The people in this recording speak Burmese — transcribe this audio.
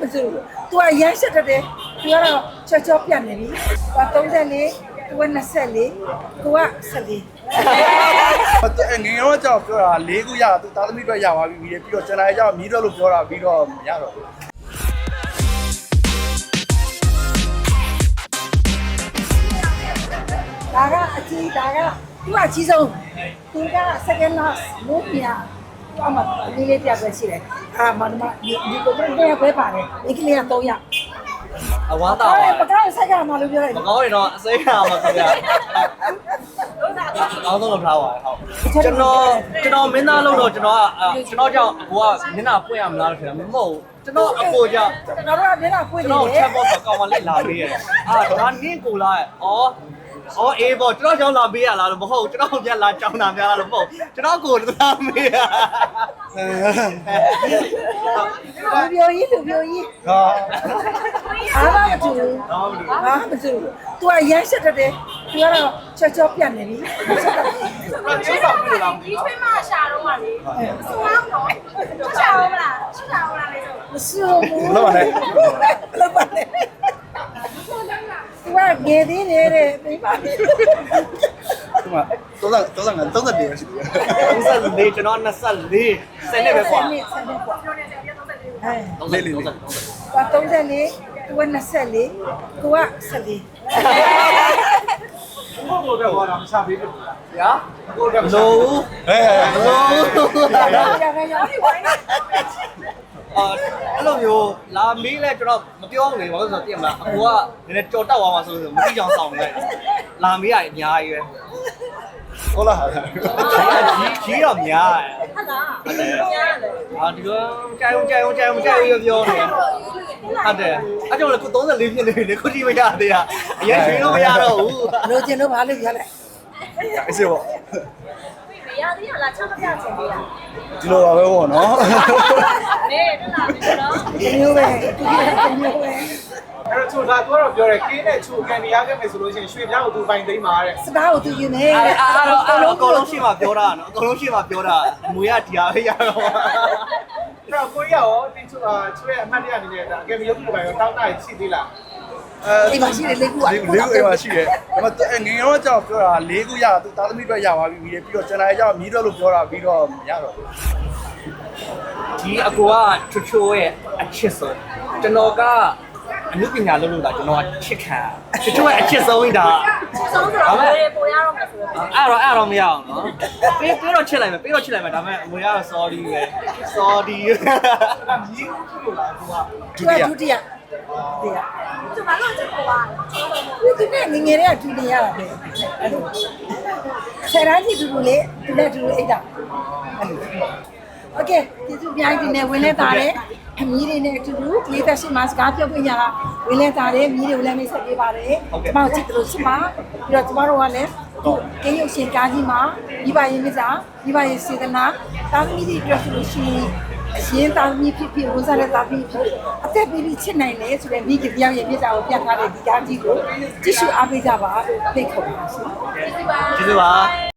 မတူဘူး။ तू ကရမ်းရှက်တတ်တယ်။ तू ကတော့ချောပြတ်နေပြီ။ 34 तू က24 तू က14ငယ်ရောကြောက်ပြောတာ၄ခုရသူသားသမီးပဲရပါပြီပြီးတော့ကျွန်တော်ကြောက်မြည်တော့လို့ပြောတာပြီးတော့မရတော့ဘူးဒါကအကြီးဒါကသူကအကြီးဆုံးသူက second last လို့ပြအမလေးလေးပြပဲရှိတယ်မဒီကတော့เนี่ยပဲပါတယ်ဒီကလေးက3ရက်အဝမ်းတောက်ပကောက်ဆိုင်ကမှလို့ပြောတယ်မကောင်းရင်တော့အစိမ်းရမှာခင်ဗျာအောင်းဆုံးလုပ်ထားပါဟုတ်ကျွန်တော်မင်းသားလို့တော့ကျွန်တော်ကြောင့်အကိုကမျက်နှာပွင့်ရမလားလို့ထင်တာမဟုတ်ကျွန်တော်အကိုကြောင့်ကျွန်တော်တို့ကမျက်နှာပွင့်နေတယ်ကျွန်တော်ချက်ပေါ်ကောင်မလေးလာပေးရတယ်ဒါနင်းကိုလာအေးပေါ့ကျွန်တော်ကြောင့်လာပေးရလားလို့မဟုတ်ကျွန်တော်ပြန်လာကြောင်းတာများလားလို့မဟုတ်ကျွန်တော်ကိုလာမေးရလူပြောကြီးဟာအားမတူဘူး။ तू ကရမ်းရှက်တတ်တယ်။ तू ကတော့ချောပြတ်နေပြီ။ ဒီထွေးမှရှာတော့မှလေဆိုအောင်တော့ရှာအောင်မလားရှာအောင်လားလေဆို မစိုးဘူး။လောက်ပါနဲ့။ तू ကငယ်သေးတယ်တဲ့။မိပါလေ။ ဒီမှာ30ရှိတယ်34ကျွန်တော်24စနေပဲကွာစနေကွာ ပြောနေတယ်ပြော34လေးလေး ။ तू 34 तू 24 तू က14ကိုကိုတော့ဘာမှမချပေးဘူး ဗျာကိုတော့လို့ ဟဲ့ ရခဲ့ရပြီ။အဲ့လိုမျိုးလာမေးလဲကျွန်တော်မပြောဘူးလေဘာလို့ဆိုတော့သိရမလားအကိုကနည်းနည်းကြော်တက်သွားမှာဆိုလို့မသိချောင်ဆောင်နေလိုက်လာမေးရအများကြီးပဲဟုတ်လားကြီးတော့များတယ်ဟုတ်လားဒီတော့ကြိုင်ပြောနေဟုတ်တယ်အဲ့ကြောင့်လေခု34ဖြစ်နေပြီလေခုကြည့်မရသေးတာအရင်ရွှေလို့မရတော့ဘူးလိုချင်လို့ဘာလို့ပြောလဲ အဲ့စေပေါ့ မရသေးရလားချက်မပြချင်သေးလား ဒီလိုပါပဲပေါ့နော်နေတက်လာပြီနော်ဒီမျိုးပဲဒီမျိုးပဲ အဲ့တော့သူကတော့ပြောတယ်ကင်းနဲ့ချူကန်နေရခဲ့မယ်ဆိုလို့ရှိရင်ရွှေပြောင်းကိုသူပိုင်သိမ်းပါတဲ့စတားကိုသူယူနေအဲ့တော့အကုန်လုံးရှိမှပြောတာနော်အကုန်လုံးရှိမှပြောတာအမွေကဒီဟာပဲရတော့အဲ့တော့ကိုကြီးရောဒီချူရဲ့အမှတ်တရအနေနဲ့ဒါအကယ်ပြီးရုပ်ပြပိုင်ရောတောင်းတရှိသေးလားအိမ်မှာရှိတယ်လေးခုကလေးခုအိမ်မှာရှိတယ်ဒါပေမဲ့ငယ်ရောကြောက်ပြောတာ၄ခုရသူသားသမီးပဲရပါပြီပြီးတော့ကျွန်တော်ကြောက်မြည်တော့လို့ပြောတာပြီးတော့မရတော့ဘူးဒီအကူကချိုရဲ့အချစ်ဆုံးကျွန်တော်ကအမှုပညာလုပ်လို့ဒါကျွန်တော်ကချစ်ခံချိုရဲ့အချစ်ဆုံးဒါဆုံးဆိုတော့ပိုရတော့မယ်ဆိုတော့အဲ့တော့မရအောင်နော်ပြီးတော့ချစ်လိုက်မယ်ဒါပေမဲ့အမွေကတော့ sorry ပဲ sorry အဲ့မြည်ဦးလို့လားသူကဒုတိယသူမလို့ချက်ပေါ်ပါဒီနေ့ငငယ်တွေကဒုတိယရပဲအဲ့လိုဆယ်တန်းကြီးတူလေဒီနေ့တူအိတ်တာအဲ့လိုโอเคဒီသူပြိုင်ဒီနေ့ဝင်လဲတာတယ်အမီးတွေနဲ့အတူတူလေးသက်ရှိမှစကားပြောပြညာဝင်လဲတာတယ်မြီးတွေကိုလည်းမိတ်ဆက်ပေးပါတယ်ကျမတို့ချစ်တယ်လို့ရှိမှပြီးတော့ကျမတို့ကလည်းကင်းရုပ်ရှင်ကားကြီးမှာမိဘရင်မြစ်စာမိဘရင်စေတနာတာသမီးတွေတွေ့ဆိုလို့ရှိရင်အရင်တာသမီးဖြစ်ဝန်စားတဲ့တာသမီးဖြစ်အသက်ပြီးချစ်နိုင်တယ်ဆိုတဲ့မိခင်ပြောင်းရင်မြစ်စာကိုပြတ်ထားတဲ့ဒီကားကြီးကိုကြည့်ရှုအားပေးကြပါဖိတ်ခေါ်ပါရှင်ကျေးဇူးပါ